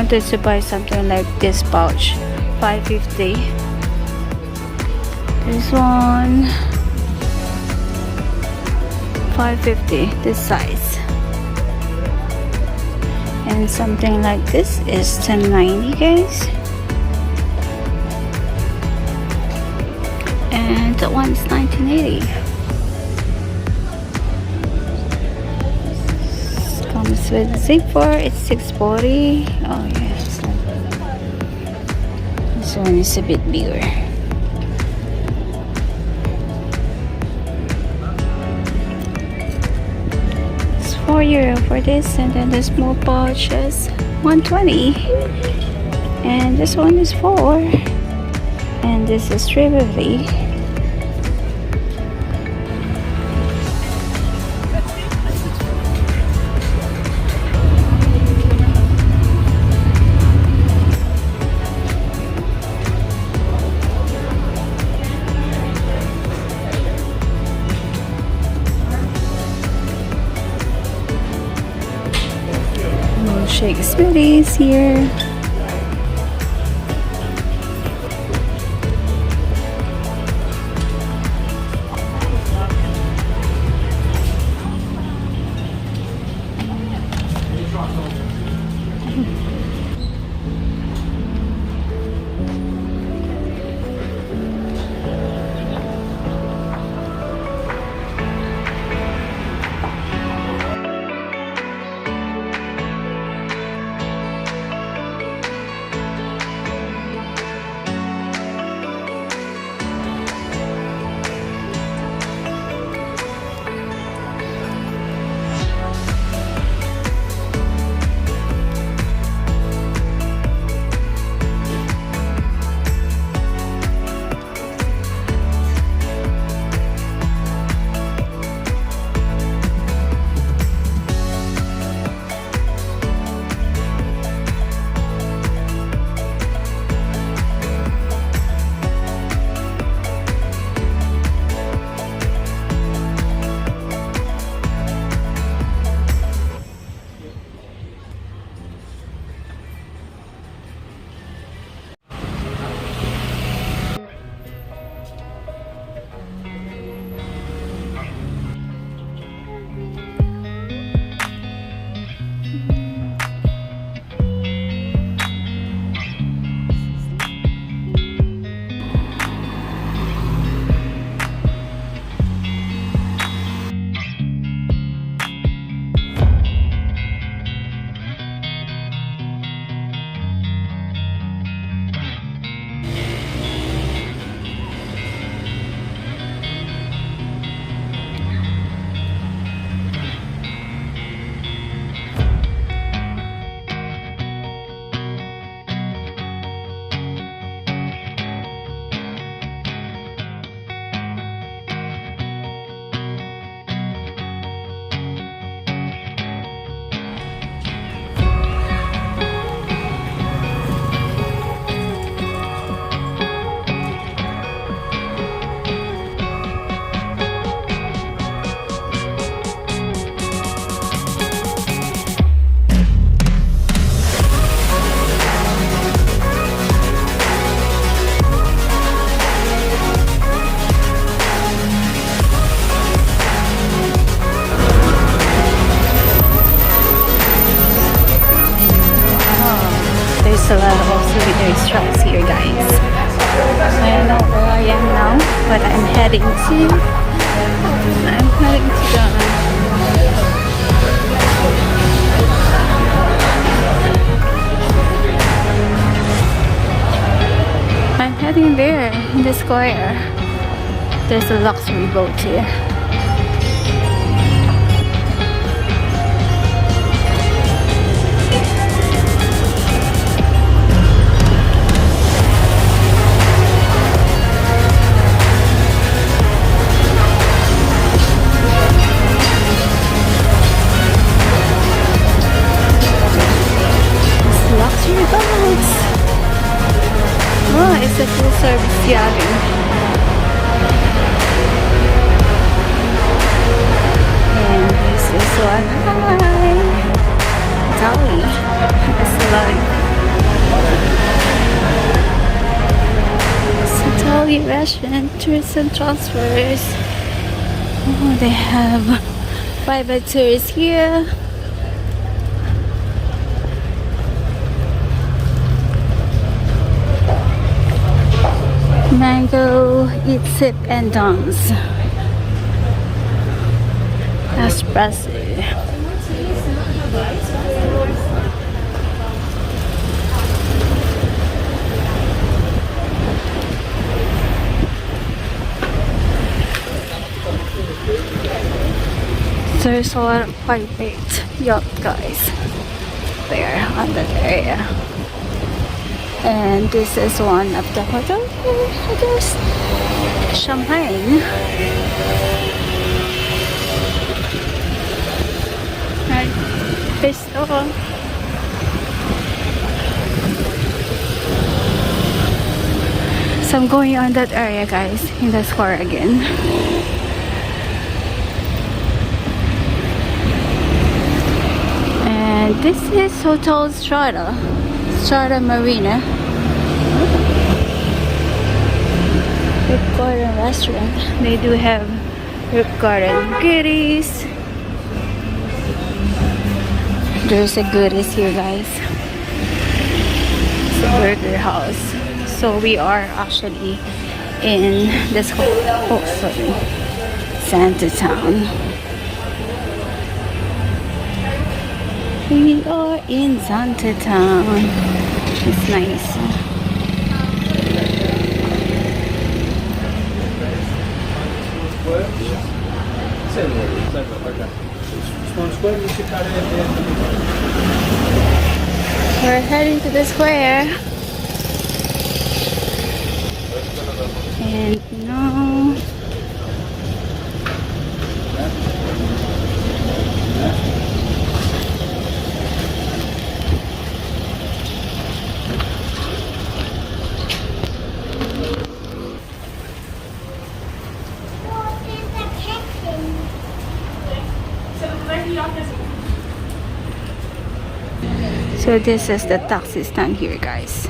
wanted to buy something like this pouch, 550. This one, 550, this size. And something like this is 1090, guys. And that one is 1980. Comes with a zipper. It's 640. Oh yes. This one is a bit bigger. It's €4 for this, and then the small pouch is 120. And this one is 4. And this is 350. Shake smoothies here. A lot of souvenir shops here, guys. I don't know where I am now, but I'm heading to I'm heading there in the square. There's a luxury boat here. Oh, it's a full service yachting. tours and transfers. Oh, they have private tours here. Mango, eat, sip, and dance. Espresso. There's a lot of private yacht guys there on that area. And this is one of the hotels. Champagne. Right. Festival. So I'm going on that area guys, in the square again. And this is Hotel Strata Marina. Rip Garden restaurant. They do have Rip Garden goodies. There's a goodies here guys. It's a burger house. So we are actually in this Zante town. We are in Zante town. It's nice. We're heading to the square. And no. So this is the taxi stand here guys.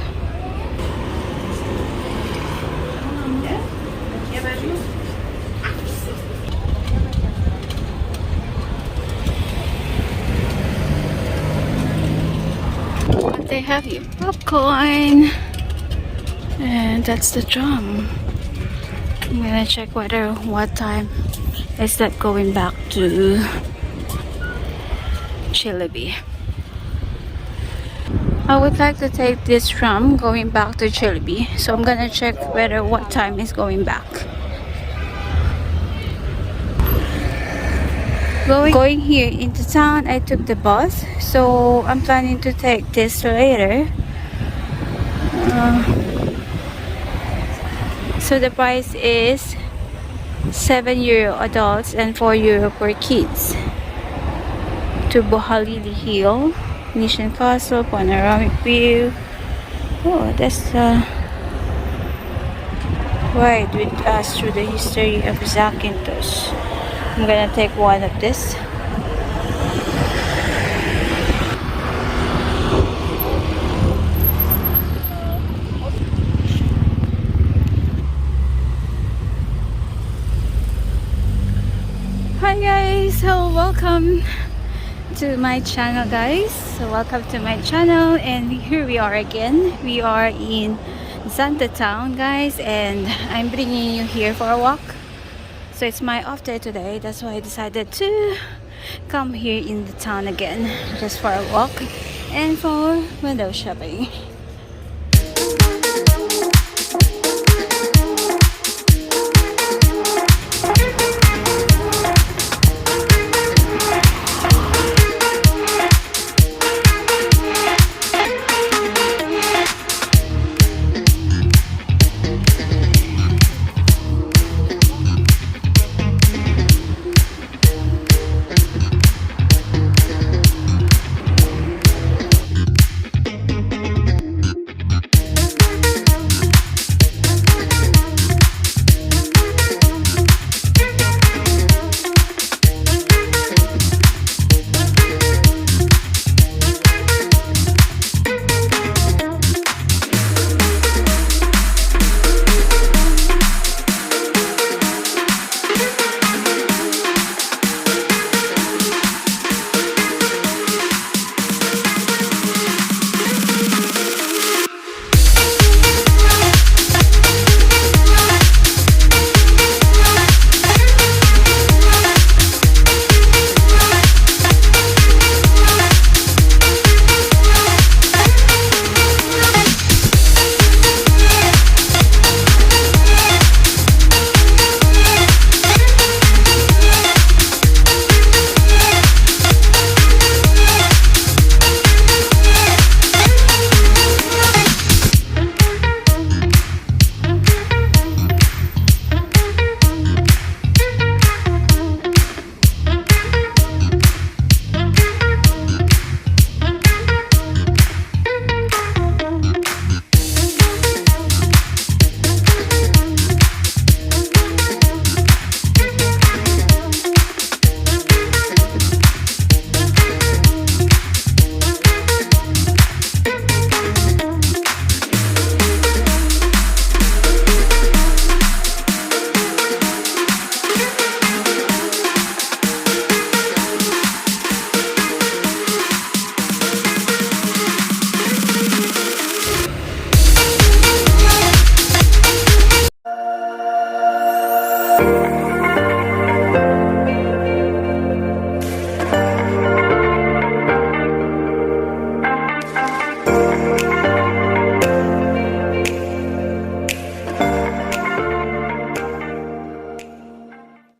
But they have your popcorn. And that's the tram. I'm gonna check what time is that going back to Chilibi. I would like to take this tram going back to Chilibi, so I'm gonna check what time is going back. Going here into town, I took the bus, so I'm planning to take this later. So the price is €7 adults and €4 per kids. To Bohalili Hill, Mission Castle, panoramic view. Oh, that's the ride with us through the history of Zakynthos. I'm gonna take one of this. Hi guys, so welcome to my channel guys. So welcome to my channel, and here we are again. We are in Zante town guys, and I'm bringing you here for a walk. So it's my off day today, that's why I decided to come here in the town again, just for a walk and for window shopping.